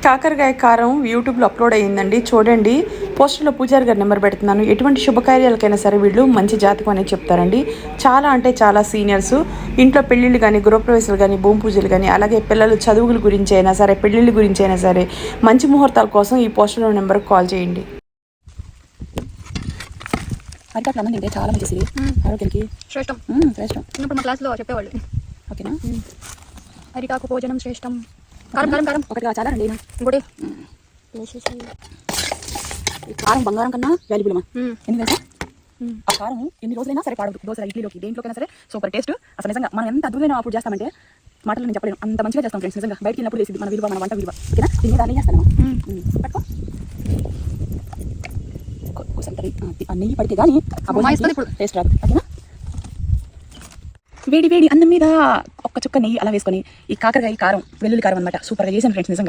కాకరకాయ కారం యూట్యూబ్లో అప్లోడ్ అయ్యిందండి, చూడండి. పోస్టర్లో పూజారి గారి నెంబర్ పెడుతున్నాను. ఎటువంటి శుభకార్యాలకైనా సరే వీళ్ళు మంచి జాతకం అనేది చెప్తారండి. చాలా అంటే చాలా సీనియర్స్. ఇంట్లో పెళ్ళిళ్ళు కానీ, గృహప్రవేశాలు కానీ, భూమి పూజలు కానీ, అలాగే పిల్లలు చదువుల గురించి అయినా సరే, పెళ్ళిళ్ళ గురించి అయినా సరే, మంచి ముహూర్తాల కోసం ఈ పోస్టర్లో నెంబర్కి కాల్ చేయండి. అరికాట్లు అన్నం తింటే చాలా మంచిది, ఆరోగ్యానికి శ్రేష్టం. శ్రేష్టం. చిన్నప్పుడు మా క్లాస్లో చెప్పేవాళ్ళు. ఓకేనా? అరికాకు భోజనం శ్రేష్టం. కారం కారం కారం ఒకటిగా చాలా రండి. ఇంకోటి కారం బంగారం కన్నా వాల్యుబుల్ అమ్మా. ఎందుకు తెలుసా? ఆ కారం ఎన్ని రోజులైనా సరే పాడదు. దోశ, ఇడ్లీలోకి, దేంట్లోకైనా సరే సూపర్ టేస్ట్. అసలు నిజంగా మనం ఎంత అద్భుతమైన అప్పుడు చేస్తామంటే మాటలు నేను చెప్పలేను, అంత మంచిగా చేస్తాం ఫ్రెండ్స్. నిజంగా బయటకి వెళ్ళినప్పుడు వేసింది మన విలువ, మన వంట విలువ. ఓకేనా? దీన్ని మీద అన్నీ చేస్తాను. పట్టుకో, నెయ్యి పడితే కానీ టేస్ట్ రాదు. ఓకేనా? వేడి వేడి అన్నం మీద ఒక్క చుక్క నెయ్యి అలా వేసుకొని ఈ కాకరకాయ కారం, వెల్లుల్లి కారం అనమాట, సూపర్గా చేసాను ఫ్రెండ్స్ నిజంగా.